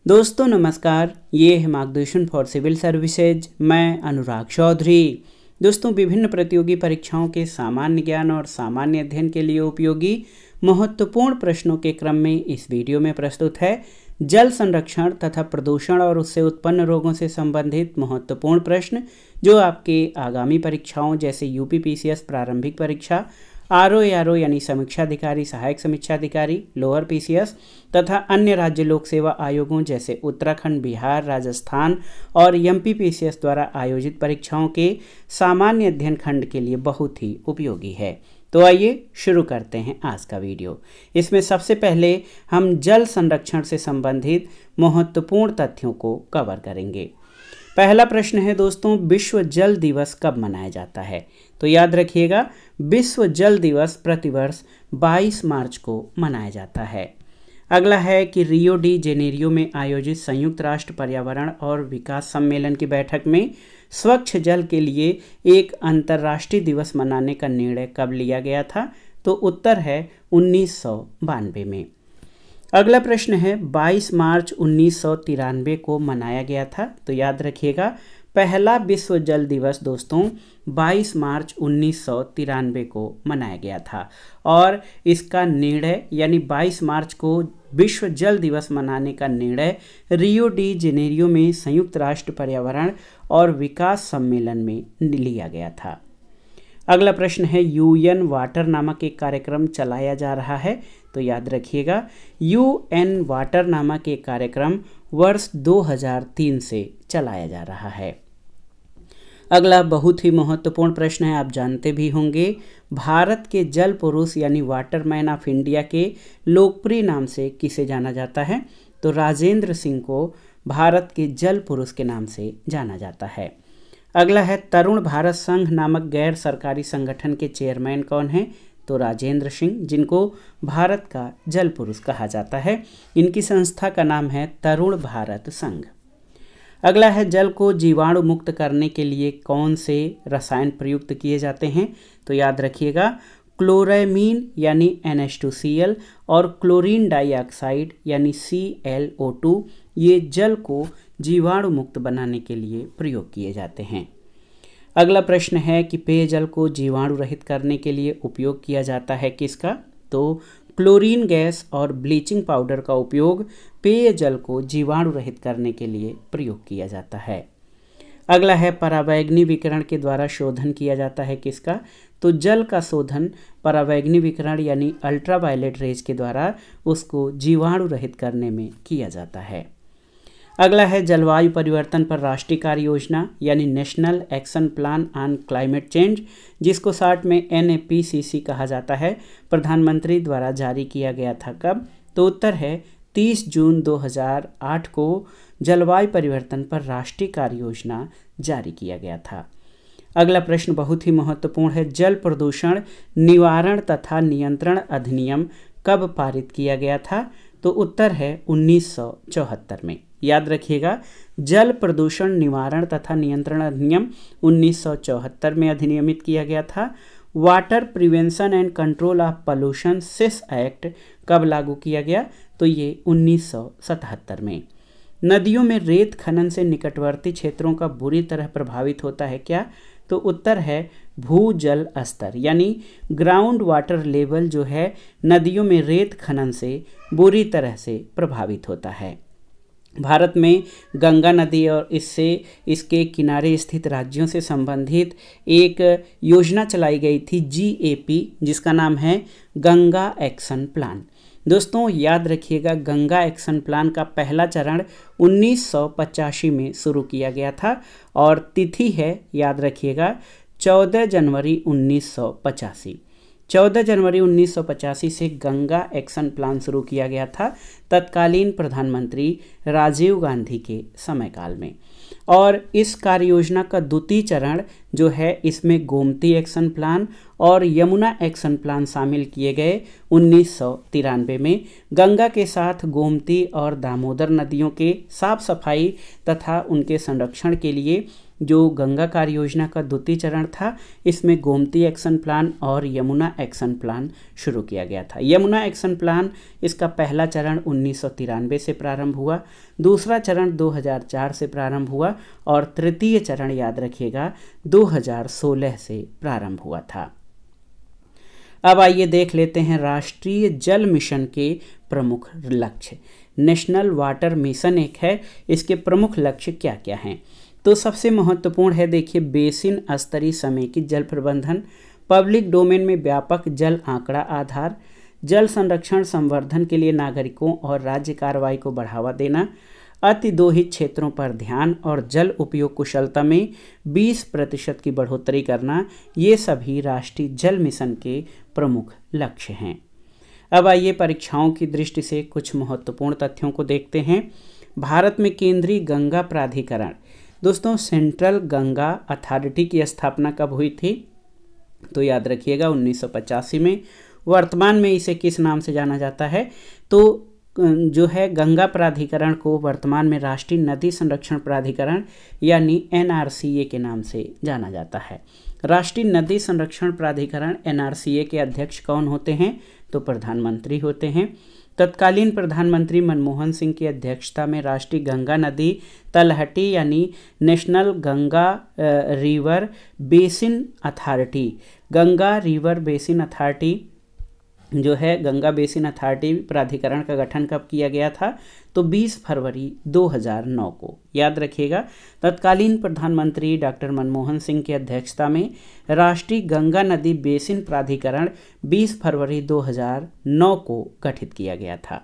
दोस्तों नमस्कार, ये है मार्गदर्शन फॉर सिविल सर्विसेज। मैं अनुराग चौधरी। दोस्तों विभिन्न प्रतियोगी परीक्षाओं के सामान्य ज्ञान और सामान्य अध्ययन के लिए उपयोगी महत्वपूर्ण प्रश्नों के क्रम में इस वीडियो में प्रस्तुत है जल संरक्षण तथा प्रदूषण और उससे उत्पन्न रोगों से संबंधित महत्वपूर्ण प्रश्न, जो आपके आगामी परीक्षाओं जैसे यूपीपीसीएस प्रारंभिक परीक्षा, आरओ यानी समीक्षा अधिकारी, सहायक समीक्षा अधिकारी, लोअर पीसीएस तथा अन्य राज्य लोक सेवा आयोगों जैसे उत्तराखंड, बिहार, राजस्थान और एमपीपीसीएस द्वारा आयोजित परीक्षाओं के सामान्य अध्ययन खंड के लिए बहुत ही उपयोगी है। तो आइए शुरू करते हैं आज का वीडियो। इसमें सबसे पहले हम जल संरक्षण से संबंधित महत्वपूर्ण तथ्यों को कवर करेंगे। पहला प्रश्न है दोस्तों, विश्व जल दिवस कब मनाया जाता है? तो याद रखिएगा, विश्व जल दिवस प्रतिवर्ष 22 मार्च को मनाया जाता है। अगला है कि रियो डी जेनेरियो में आयोजित संयुक्त राष्ट्र पर्यावरण और विकास सम्मेलन की बैठक में स्वच्छ जल के लिए एक अंतर्राष्ट्रीय दिवस मनाने का निर्णय कब लिया गया था? तो उत्तर है 1992 में। अगला प्रश्न है, 22 मार्च 1993 को मनाया गया था। तो याद रखिएगा, पहला विश्व जल दिवस दोस्तों 22 मार्च 1993 को मनाया गया था और इसका निर्णय यानी 22 मार्च को विश्व जल दिवस मनाने का निर्णय रियो डी जेनेरियो में संयुक्त राष्ट्र पर्यावरण और विकास सम्मेलन में लिया गया था। अगला प्रश्न है, यूएन वाटर नामक एक कार्यक्रम चलाया जा रहा है। तो याद रखिएगा, यूएन वाटर नामक एक कार्यक्रम वर्ष 2003 से चलाया जा रहा है। अगला बहुत ही महत्वपूर्ण प्रश्न है, आप जानते भी होंगे, भारत के जल पुरुष यानी वाटरमैन ऑफ इंडिया के लोकप्रिय नाम से किसे जाना जाता है? तो राजेंद्र सिंह को भारत के जल पुरुष के नाम से जाना जाता है। अगला है, तरुण भारत संघ नामक गैर सरकारी संगठन के चेयरमैन कौन है? तो राजेंद्र सिंह, जिनको भारत का जल पुरुष कहा जाता है। इनकी संस्था का नाम है तरुण भारत संघ। अगला है, जल को जीवाणु मुक्त करने के लिए कौन से रसायन प्रयुक्त किए जाते हैं? तो याद रखिएगा, क्लोरामीन यानी NH2Cl और क्लोरीन डाइऑक्साइड यानी ClO2, ये जल को जीवाणु मुक्त बनाने के लिए प्रयोग किए जाते हैं। अगला प्रश्न है कि पेयजल को जीवाणु रहित करने के लिए उपयोग किया जाता है किसका? तो क्लोरीन गैस और ब्लीचिंग पाउडर का उपयोग पेयजल को जीवाणु रहित करने के लिए प्रयोग किया जाता है। अगला है, परावैंगनी विकिरण के द्वारा शोधन किया जाता है किसका? तो जल का शोधन परावैंगनी विकिरण यानी अल्ट्रावायलेट रेज के द्वारा उसको जीवाणु रहित करने में किया जाता है। अगला है, जलवायु परिवर्तन पर राष्ट्रीय कार्य योजना यानी national action plan on climate change, जिसको शॉर्ट में NAPCC कहा जाता है, प्रधानमंत्री द्वारा जारी किया गया था कब? तो उत्तर है 30 जून 2008 को जलवायु परिवर्तन पर राष्ट्रीय कार्य योजना जारी किया गया था। अगला प्रश्न बहुत ही महत्वपूर्ण है, जल प्रदूषण निवारण तथा नियंत्रण अधिनियम कब पारित किया गया था? तो उत्तर है 1974 में। याद रखिएगा, जल प्रदूषण निवारण तथा नियंत्रण अधिनियम 1974 में अधिनियमित किया गया था। Water prevention and control of pollution cess act कब लागू किया गया? तो ये 1977 में। नदियों में रेत खनन से निकटवर्ती क्षेत्रों का बुरी तरह प्रभावित होता है क्या? तो उत्तर है भूजल स्तर यानी ग्राउंड वाटर लेवल जो है नदियों में रेत खनन से बुरी तरह से प्रभावित होता है। भारत में गंगा नदी और इसके किनारे स्थित राज्यों से संबंधित एक योजना चलाई गई थी GAP, जिसका नाम है गंगा एक्शन प्लान। दोस्तों याद रखिएगा, गंगा एक्शन प्लान का पहला चरण 1985 में शुरू किया गया था और तिथि है, याद रखिएगा, 14 जनवरी 1985। 14 जनवरी 1985 से गंगा एक्शन प्लान शुरू किया गया था तत्कालीन प्रधानमंत्री राजीव गांधी के समयकाल में। और इस कार्य योजना का द्वितीय चरण जो है, इसमें गोमती एक्शन प्लान और यमुना एक्शन प्लान शामिल किए गए 1993 में। गंगा के साथ गोमती और दामोदर नदियों के साफ सफाई तथा उनके संरक्षण के लिए जो गंगा कार्य योजना का द्वितीय चरण था, इसमें गोमती एक्शन प्लान और यमुना एक्शन प्लान शुरू किया गया था। यमुना एक्शन प्लान इसका पहला चरण 1993 से प्रारंभ हुआ, दूसरा चरण 2004 से प्रारंभ हुआ और तृतीय चरण याद रखिएगा 2016 से प्रारंभ हुआ था। अब आइए देख लेते हैं राष्ट्रीय जल मिशन के प्रमुख लक्ष्य। नेशनल वाटर मिशन एक है, इसके प्रमुख लक्ष्य क्या क्या हैं? तो सबसे महत्वपूर्ण है, देखिए, बेसिन स्तरीय समेकित जल प्रबंधन, पब्लिक डोमेन में व्यापक जल आंकड़ा आधार, जल संरक्षण संवर्धन के लिए नागरिकों और राज्य कार्रवाई को बढ़ावा देना, अतिदोहित क्षेत्रों पर ध्यान और जल उपयोग कुशलता में 20% की बढ़ोतरी करना, ये सभी राष्ट्रीय जल मिशन के प्रमुख लक्ष्य हैं। अब आइए परीक्षाओं की दृष्टि से कुछ महत्वपूर्ण तथ्यों को देखते हैं। भारत में केंद्रीय गंगा प्राधिकरण, दोस्तों सेंट्रल गंगा अथॉरिटी की स्थापना कब हुई थी? तो याद रखिएगा 1985 में। वर्तमान में इसे किस नाम से जाना जाता है? तो जो है गंगा प्राधिकरण को वर्तमान में राष्ट्रीय नदी संरक्षण प्राधिकरण यानी NRCA के नाम से जाना जाता है। राष्ट्रीय नदी संरक्षण प्राधिकरण NRCA के अध्यक्ष कौन होते हैं? तो प्रधानमंत्री होते हैं। तत्कालीन प्रधानमंत्री मनमोहन सिंह की अध्यक्षता में राष्ट्रीय गंगा नदी तलहटी यानी national Ganga river basin authority, Ganga river basin authority जो है गंगा बेसिन अथॉरिटी प्राधिकरण का गठन कब किया गया था? तो 20 फरवरी 2009 को। याद रखिएगा तत्कालीन प्रधानमंत्री डॉक्टर मनमोहन सिंह की अध्यक्षता में राष्ट्रीय गंगा नदी बेसिन प्राधिकरण 20 फरवरी 2009 को गठित किया गया था।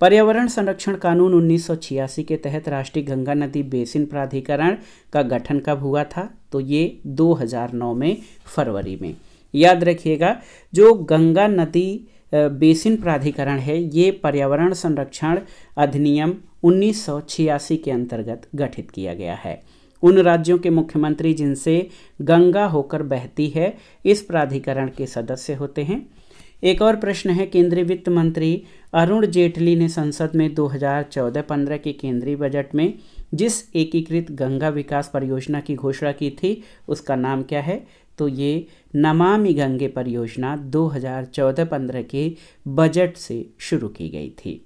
पर्यावरण संरक्षण कानून 1986 के तहत राष्ट्रीय गंगा नदी बेसिन प्राधिकरण का गठन कब हुआ था? तो ये 2009 में फरवरी में। याद रखिएगा जो गंगा नदी बेसिन प्राधिकरण है ये पर्यावरण संरक्षण अधिनियम 1986 के अंतर्गत गठित किया गया है। उन राज्यों के मुख्यमंत्री जिनसे गंगा होकर बहती है इस प्राधिकरण के सदस्य होते हैं। एक और प्रश्न है, केंद्रीय वित्त मंत्री अरुण जेटली ने संसद में 2014-15 के केंद्रीय बजट में जिस एकीकृत गंगा विकास परियोजना की घोषणा की थी उसका नाम क्या है? तो ये नमामि गंगे परियोजना 2014-15 के बजट से शुरू की गई थी।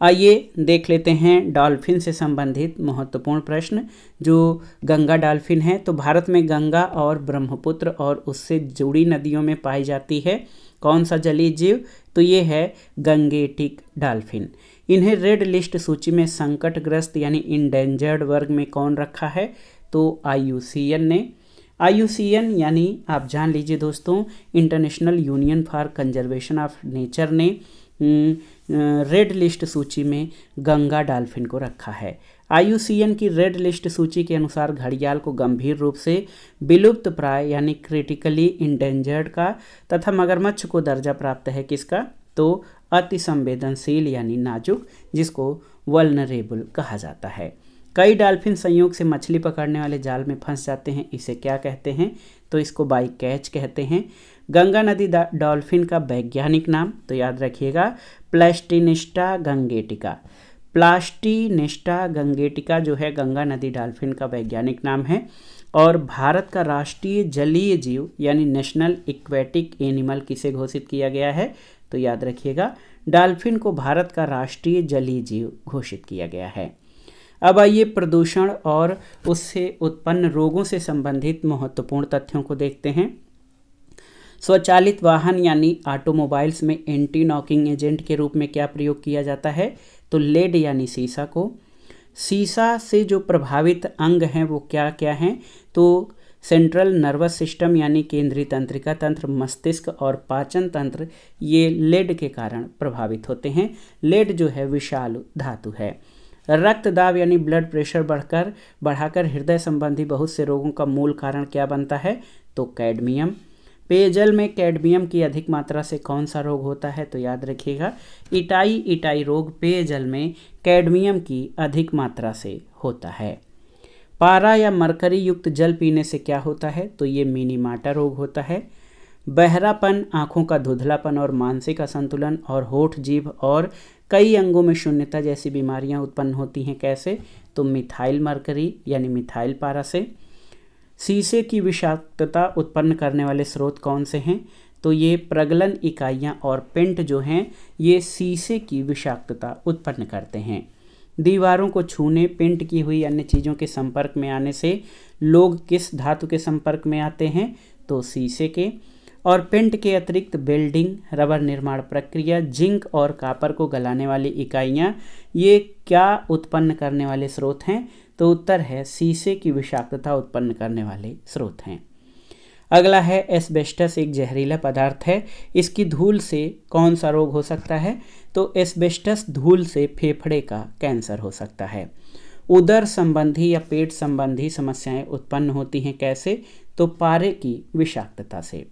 आइए देख लेते हैं डॉल्फिन से संबंधित महत्वपूर्ण प्रश्न। जो गंगा डॉल्फिन है तो भारत में गंगा और ब्रह्मपुत्र और उससे जुड़ी नदियों में पाई जाती है। कौन सा जलीय जीव? तो ये है गंगेटिक डॉल्फिन। इन्हें रेड लिस्ट सूची में संकटग्रस्त यानी इंडेंजर्ड वर्ग में कौन रखा है? तो IUCN ने। IUCN यानी आप जान लीजिए दोस्तों international union for conservation of nature ने रेड लिस्ट सूची में गंगा डॉल्फिन को रखा है। IUCN की रेड लिस्ट सूची के अनुसार घड़ियाल को गंभीर रूप से विलुप्त प्राय यानी क्रिटिकली इंडेंजर्ड का तथा मगरमच्छ को दर्जा प्राप्त है किसका? तो अति संवेदनशील यानी नाजुक, जिसको वल्नरेबल कहा जाता है। कई डॉल्फिन संयोग से मछली पकड़ने वाले जाल में फंस जाते हैं, इसे क्या कहते हैं? तो इसको बाई कैच कहते हैं। गंगा नदी डॉल्फिन का वैज्ञानिक नाम तो याद रखिएगा प्लास्टिनिस्टा गंगेटिका। प्लास्टिनिस्टा गंगेटिका जो है गंगा नदी डॉल्फिन का वैज्ञानिक नाम है। और भारत का राष्ट्रीय जलीय जीव यानी नेशनल एक्वेटिक एनिमल किसे घोषित किया गया है? तो याद रखिएगा डॉल्फिन को भारत का राष्ट्रीय जलीय जीव घोषित किया गया है। अब आइए प्रदूषण और उससे उत्पन्न रोगों से संबंधित महत्वपूर्ण तथ्यों को देखते हैं। स्वचालित वाहन यानी ऑटोमोबाइल्स में एंटी नॉकिंग एजेंट के रूप में क्या प्रयोग किया जाता है? तो लेड यानी सीसा को। सीसा से जो प्रभावित अंग हैं वो क्या क्या हैं? तो सेंट्रल नर्वस सिस्टम यानी केंद्रीय तंत्रिका तंत्र, मस्तिष्क और पाचन तंत्र, ये लेड के कारण प्रभावित होते हैं। लेड जो है विषालु धातु है। रक्तदाब यानी ब्लड प्रेशर बढ़ाकर हृदय संबंधी बहुत से रोगों का मूल कारण क्या बनता है? तो कैडमियम। पेयजल में कैडमियम की अधिक मात्रा से कौन सा रोग होता है? तो याद रखिएगा इटाई रोग पेयजल में कैडमियम की अधिक मात्रा से होता है। पारा या मरकरी युक्त जल पीने से क्या होता है? तो ये मिनीमाटा रोग होता है। बहरापन, आँखों का धुंधलापन और मानसिक असंतुलन और होठ, जीभ और कई अंगों में शून्यता जैसी बीमारियां उत्पन्न होती हैं। कैसे? तो मिथाइल मरकरी यानी मिथाइल पारा से। शीशे की विषाक्तता उत्पन्न करने वाले स्रोत कौन से हैं? तो ये प्रगलन इकाइयाँ और पेंट जो हैं ये शीशे की विषाक्तता उत्पन्न करते हैं। दीवारों को छूने, पेंट की हुई अन्य चीज़ों के संपर्क में आने से लोग किस धातु के संपर्क में आते हैं? तो शीशे के। और पेंट के अतिरिक्त वेल्डिंग, रबर निर्माण प्रक्रिया, जिंक और कॉपर को गलाने वाली इकाइयाँ ये क्या उत्पन्न करने वाले स्रोत हैं? तो उत्तर है शीशे की विषाक्तता उत्पन्न करने वाले स्रोत हैं। अगला है एस्बेस्टस एक जहरीला पदार्थ है, इसकी धूल से कौन सा रोग हो सकता है? तो एस्बेस्टस धूल से फेफड़े का कैंसर हो सकता है। उदर संबंधी या पेट संबंधी समस्याएं उत्पन्न होती हैं कैसे? तो पारे की विषाक्तता से।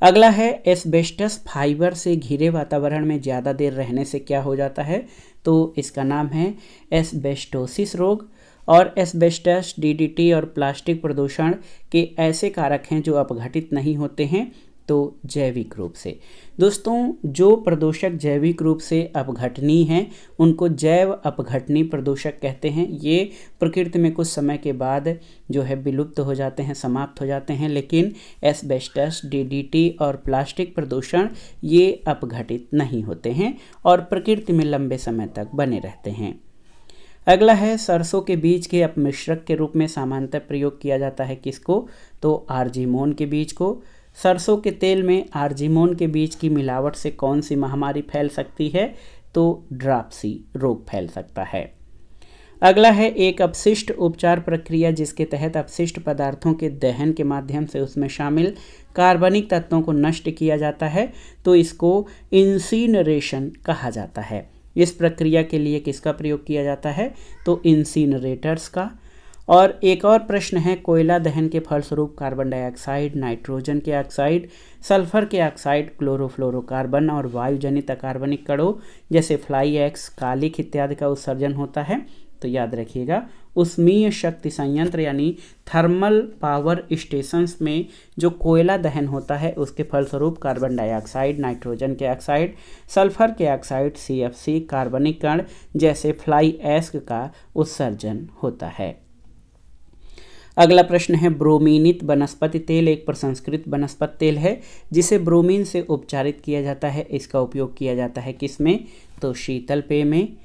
अगला है एस्बेस्टस फाइबर से घिरे वातावरण में ज़्यादा देर रहने से क्या हो जाता है? तो इसका नाम है एस्बेस्टोसिस रोग। और एस्बेस्टस, डीडीटी और प्लास्टिक प्रदूषण के ऐसे कारक हैं जो अपघटित नहीं होते हैं, तो जैविक रूप से। दोस्तों, जो प्रदूषक जैविक रूप से अपघटनीय हैं उनको जैव अपघटनीय प्रदूषक कहते हैं। ये प्रकृति में कुछ समय के बाद जो है विलुप्त हो जाते हैं, समाप्त हो जाते हैं, लेकिन एस्बेस्टस, डीडीटी और प्लास्टिक प्रदूषण ये अपघटित नहीं होते हैं और प्रकृति में लंबे समय तक बने रहते हैं। अगला है सरसों के बीज के अपमिश्रक के रूप में सामान्यतः प्रयोग किया जाता है किसको? तो आर्जिमोन के बीज को। सरसों के तेल में आर्जिमोन के बीज की मिलावट से कौन सी महामारी फैल सकती है? तो ड्राप्सी रोग फैल सकता है। अगला है एक अपशिष्ट उपचार प्रक्रिया जिसके तहत अपशिष्ट पदार्थों के दहन के माध्यम से उसमें शामिल कार्बनिक तत्वों को नष्ट किया जाता है, तो इसको इंसिनरेशन कहा जाता है। इस प्रक्रिया के लिए किसका प्रयोग किया जाता है? तो इंसिनरेटर्स का। और एक और प्रश्न है, कोयला दहन के फलस्वरूप कार्बन डाइऑक्साइड, नाइट्रोजन के ऑक्साइड, सल्फर के ऑक्साइड, क्लोरोफ्लोरोकार्बन और वायुजनित अकार्बनिक कणों जैसे फ्लाई ऐश, कालिख इत्यादि का उत्सर्जन होता है। तो याद रखिएगा, उष्मीय शक्ति संयंत्र यानी थर्मल पावर स्टेशंस में जो कोयला दहन होता है उसके फलस्वरूप कार्बन डाइऑक्साइड, नाइट्रोजन के ऑक्साइड, सल्फर के ऑक्साइड, CFC, कार्बनिक कण जैसे फ्लाई ऐश का उत्सर्जन होता है। अगला प्रश्न है, ब्रोमीनित वनस्पति तेल एक प्रसंस्कृत वनस्पति तेल है जिसे ब्रोमीन से उपचारित किया जाता है। इसका उपयोग किया जाता है किसमें? तो शीतल पेय में।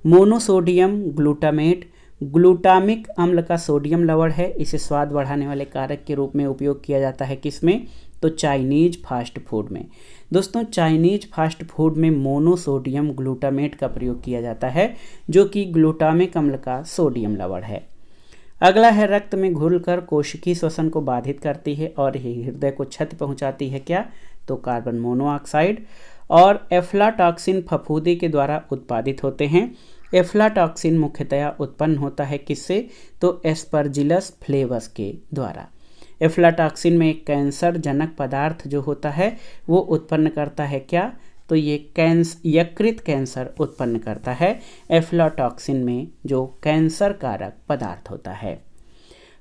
मोनोसोडियम ग्लूटामेट ग्लूटामिक अम्ल का सोडियम लवण है, इसे स्वाद बढ़ाने वाले कारक के रूप में उपयोग किया जाता है किसमें? तो चाइनीज फास्ट फूड में। दोस्तों, चाइनीज फास्ट फूड में मोनोसोडियम ग्लूटामेट का प्रयोग किया जाता है जो कि ग्लूटामिक अम्ल का सोडियम लवण है। अगला है, रक्त में घुलकर कोशिकीय श्वसन को बाधित करती है और हृदय को क्षति पहुंचाती है क्या? तो कार्बन मोनोऑक्साइड। और एफ्लाटॉक्सिन फफूंदी के द्वारा उत्पादित होते हैं। एफ्लाटॉक्सिन मुख्यतया उत्पन्न होता है किससे? तो एस्परजिलस फ्लेवस के द्वारा। एफ्लाटॉक्सिन में एक कैंसर जनक पदार्थ जो होता है वो उत्पन्न करता है क्या? तो ये यकृत कैंसर उत्पन्न करता है एफ्लाटॉक्सिन में जो कैंसर कारक पदार्थ होता है।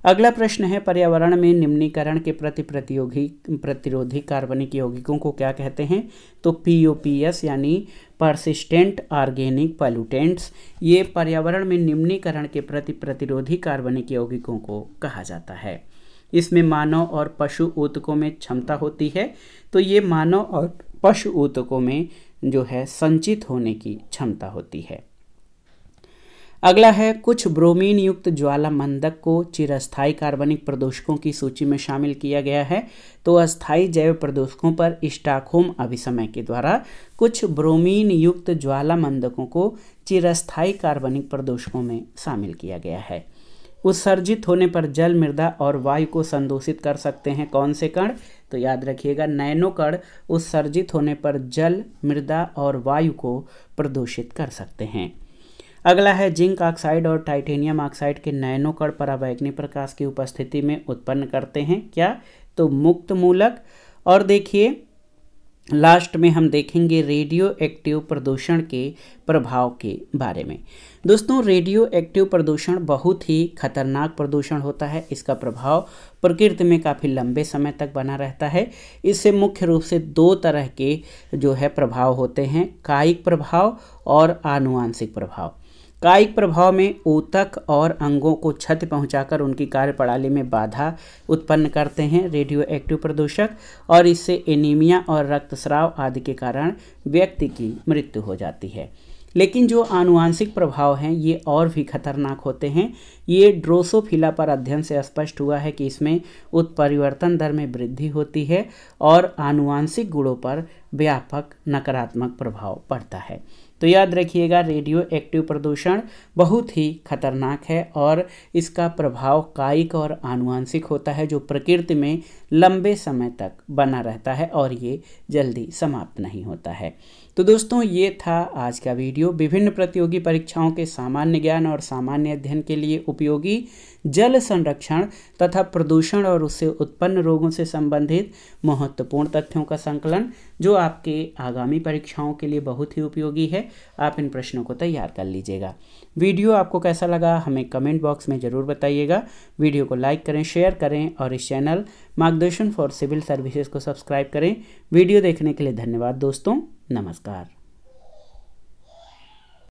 अगला प्रश्न है, पर्यावरण में निम्नीकरण के प्रति प्रतिरोधी कार्बनिक यौगिकों को क्या कहते हैं? तो POPS यानी परसिस्टेंट ऑर्गेनिक पॉल्यूटेंट्स, ये पर्यावरण में निम्नीकरण के प्रति प्रतिरोधी कार्बनिक यौगिकों को कहा जाता है। इसमें मानव और पशु ऊतकों में क्षमता होती है, तो ये मानव और पशु ऊतकों में जो है संचित होने की क्षमता होती है। अगला है, कुछ ब्रोमीन युक्त ज्वाला मंदक को चिरस्थायी कार्बनिक प्रदूषकों की सूची में शामिल किया गया है। तो अस्थायी जैव प्रदूषकों पर स्टॉकहोम अभिसमय के द्वारा कुछ ब्रोमीन युक्त ज्वाला मंदकों को चिरस्थायी कार्बनिक प्रदूषकों में शामिल किया गया है। उत्सर्जित होने पर जल, मृदा और वायु को संदूषित कर सकते हैं कौन से कण? तो याद रखिएगा, नैनो कण उत्सर्जित होने पर जल, मृदा और वायु को प्रदूषित कर सकते हैं। अगला है, जिंक ऑक्साइड और टाइटेनियम ऑक्साइड के नैनो कण पराबैंगनी प्रकाश की उपस्थिति में उत्पन्न करते हैं क्या? तो मुक्त मूलक। और देखिए, लास्ट में हम देखेंगे रेडियो एक्टिव प्रदूषण के प्रभाव के बारे में। दोस्तों, रेडियो एक्टिव प्रदूषण बहुत ही खतरनाक प्रदूषण होता है। इसका प्रभाव प्रकृति में काफ़ी लंबे समय तक बना रहता है। इससे मुख्य रूप से दो तरह के जो है प्रभाव होते हैं, कायिक प्रभाव और आनुवांशिक प्रभाव। कायिक प्रभाव में ऊतक और अंगों को क्षति पहुंचाकर उनकी कार्यप्रणाली में बाधा उत्पन्न करते हैं रेडियो एक्टिव प्रदूषक, और इससे एनीमिया और रक्तस्राव आदि के कारण व्यक्ति की मृत्यु हो जाती है। लेकिन जो आनुवांशिक प्रभाव हैं ये और भी खतरनाक होते हैं। ये ड्रोसोफिला पर अध्ययन से स्पष्ट हुआ है कि इसमें उत्परिवर्तन दर में वृद्धि होती है और आनुवांशिक गुणों पर व्यापक नकारात्मक प्रभाव पड़ता है। तो याद रखिएगा, रेडियो एक्टिव प्रदूषण बहुत ही खतरनाक है और इसका प्रभाव कायिक और आनुवांशिक होता है, जो प्रकृति में लंबे समय तक बना रहता है और ये जल्दी समाप्त नहीं होता है। तो दोस्तों, ये था आज का वीडियो। विभिन्न प्रतियोगी परीक्षाओं के सामान्य ज्ञान और सामान्य अध्ययन के लिए उपयोगी जल संरक्षण तथा प्रदूषण और उससे उत्पन्न रोगों से संबंधित महत्वपूर्ण तथ्यों का संकलन, जो आपके आगामी परीक्षाओं के लिए बहुत ही उपयोगी है। आप इन प्रश्नों को तैयार कर लीजिएगा। वीडियो आपको कैसा लगा हमें कमेंट बॉक्स में ज़रूर बताइएगा। वीडियो को लाइक करें, शेयर करें और इस चैनल मार्गदर्शन फॉर सिविल सर्विसेज को सब्सक्राइब करें। वीडियो देखने के लिए धन्यवाद दोस्तों। नमस्कार।